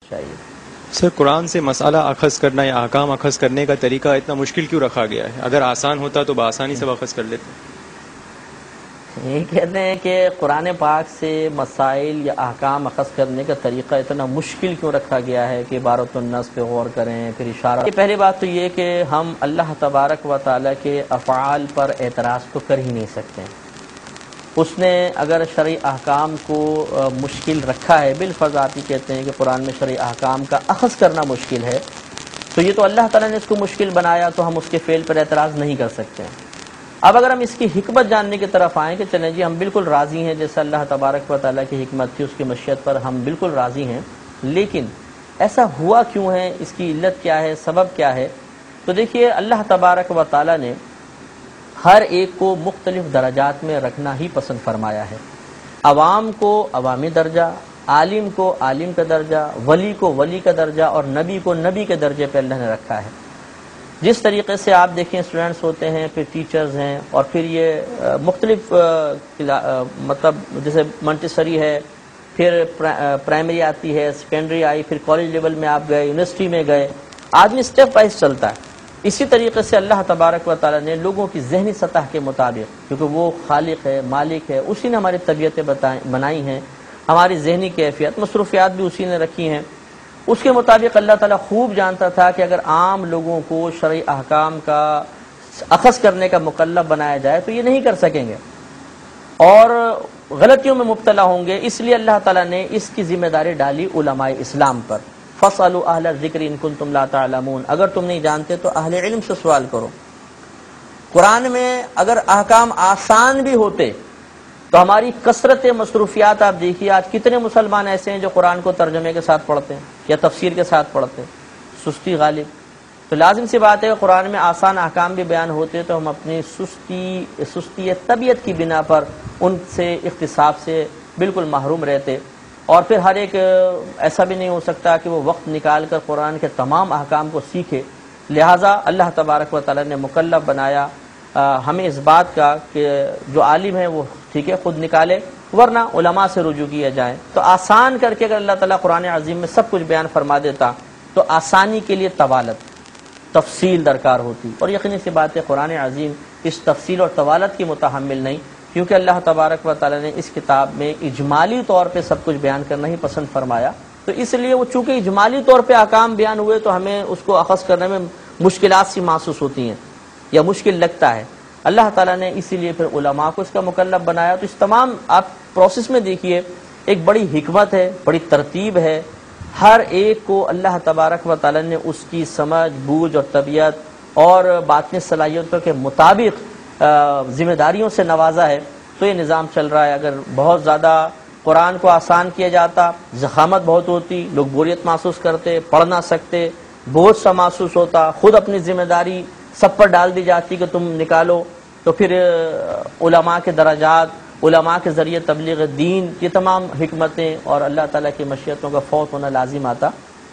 چاہیے۔ سر، قرآن سے مسئلہ اخذ کرنا یا احکام اخذ کرنے کا طریقہ اتنا مشکل کیوں رکھا گیا ہے؟ اگر آسان ہوتا تو بآسانی سے اخذ کر لیتے۔ یہ کہتے ہیں کہ قرآن پاک سے مسائل یا احکام اخذ کرنے کا طریقہ اتنا مشکل کیوں رکھا گیا ہے کہ عبارت النص پہ غور کریں، پھر اشارہ۔ پہلی بات تو یہ کہ ہم اللہ تبارک و تعالیٰ کے افعال پر اعتراض تو کر ہی نہیں سکتے۔ اس نے اگر شرعی احکام کو مشکل رکھا ہے، بالفرض آپ یہ کہتے ہیں کہ قرآن میں شرعی احکام کا اخذ کرنا مشکل ہے، تو یہ تو اللہ تعالیٰ نے اس کو مشکل بنایا، تو ہم اس کے فعل پر اعتراض نہیں کر سکتے۔ اب اگر ہم اس کی حکمت جاننے کی طرف آئیں کہ چلیں جی ہم بالکل راضی ہیں، جیسے اللہ تبارک و تعالیٰ کی حکمت تھی، اس کی مشیت پر ہم بالکل راضی ہیں، لیکن ایسا ہوا کیوں ہے، اس کی علت کیا ہے، سبب کیا ہے؟ تو دیکھیے، اللہ تبارک و تعالیٰ نے ہر ایک کو مختلف درجات میں رکھنا ہی پسند فرمایا ہے۔ عوام کو عوامی درجہ، عالم کو عالم کا درجہ، ولی کو ولی کا درجہ، اور نبی کو نبی کے درجے پہ اللہ نے رکھا ہے۔ جس طریقے سے آپ دیکھیں اسٹوڈنٹس ہوتے ہیں، پھر ٹیچرز ہیں، اور پھر یہ مختلف مطلب جیسے منٹیسری ہے، پھر پرائمری آتی ہے، سیکنڈری آئی، پھر کالج لیول میں آپ گئے، یونیورسٹی میں گئے، آدمی اسٹیپ وائز چلتا ہے۔ اسی طریقے سے اللہ تبارک و تعالیٰ نے لوگوں کی ذہنی سطح کے مطابق، کیونکہ وہ خالق ہے، مالک ہے، اسی نے ہماری طبیعتیں بنائی ہیں، ہماری ذہنی کیفیت، مصروفیات بھی اسی نے رکھی ہیں، اس کے مطابق اللہ تعالیٰ خوب جانتا تھا کہ اگر عام لوگوں کو شرعی احکام کا اخذ کرنے کا مکلف بنایا جائے تو یہ نہیں کر سکیں گے اور غلطیوں میں مبتلا ہوں گے، اس لیے اللہ تعالیٰ نے اس کی ذمہ داری ڈالی علماء اسلام پر۔ فَاسْأَلُوا أَهْلَ الذِّكْرِ إِن كُنتُمْ لَا تَعْلَمُونَ، اگر تم نہیں جانتے تو اہل علم سے سوال کرو۔ قرآن میں اگر احکام آسان بھی ہوتے تو ہماری کثرت مصروفیات آپ دیکھیے، آج کتنے مسلمان ایسے ہیں جو قرآن کو ترجمے کے ساتھ پڑھتے ہیں یا تفسیر کے ساتھ پڑھتے ہیں، سستی غالب۔ تو لازم سی بات ہے کہ قرآن میں آسان احکام بھی بیان ہوتے تو ہم اپنی سستی طبیعت کی بنا پر ان سے اختصاص سے بالکل محروم رہتے، اور پھر ہر ایک ایسا بھی نہیں ہو سکتا کہ وہ وقت نکال کر قرآن کے تمام احکام کو سیکھے۔ لہٰذا اللہ تبارک و تعالیٰ نے مکلف بنایا ہمیں اس بات کا کہ جو عالم ہے وہ ٹھیک ہے خود نکالے، ورنہ علماء سے رجوع کیا جائے۔ تو آسان کر کے اگر اللہ تعالیٰ قرآن عظیم میں سب کچھ بیان فرما دیتا تو آسانی کے لیے طوالت، تفصیل درکار ہوتی، اور یقینی سی بات ہے قرآن عظیم اس تفصیل اور طوالت کی متحمل نہیں، کیونکہ اللہ تبارک و تعالیٰ نے اس کتاب میں اجمالی طور پہ سب کچھ بیان کرنا ہی پسند فرمایا، تو اس لیے وہ چونکہ اجمالی طور پہ احکام بیان ہوئے تو ہمیں اس کو اخذ کرنے میں مشکلات سی محسوس ہوتی ہیں یا مشکل لگتا ہے۔ اللہ تعالیٰ نے اسی لیے پھر علماء کو اس کا مکلف بنایا۔ تو اس تمام آپ پروسیس میں دیکھیے ایک بڑی حکمت ہے، بڑی ترتیب ہے، ہر ایک کو اللہ تبارک و تعالیٰ نے اس کی سمجھ، بوجھ اور طبیعت اور باطنی صلاحیتوں کے مطابق ذمہ داریوں سے نوازا ہے، تو یہ نظام چل رہا ہے۔ اگر بہت زیادہ قرآن کو آسان کیا جاتا، زخامت بہت ہوتی، لوگ بوریت محسوس کرتے، پڑھ نہ سکتے، بوجھ سا محسوس ہوتا، خود اپنی ذمہ داری سب پر ڈال دی جاتی کہ تم نکالو، تو پھر علماء کے درجات، علماء کے ذریعے تبلیغ دین، یہ تمام حکمتیں اور اللہ تعالیٰ کی مشیتوں کا فوت ہونا لازم آتا۔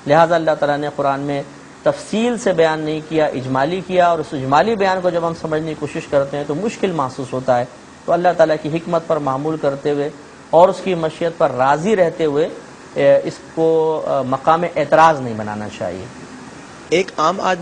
لہٰذا اللہ تعالیٰ نے قرآن میں تفصیل سے بیان نہیں کیا، اجمالی کیا، اور اس اجمالی بیان کو جب ہم سمجھنے کی کوشش کرتے ہیں تو مشکل محسوس ہوتا ہے۔ تو اللہ تعالیٰ کی حکمت پر معمول کرتے ہوئے اور اس کی مشیت پر راضی رہتے ہوئے اس کو مقام اعتراض نہیں بنانا چاہیے۔ ایک عام آدمی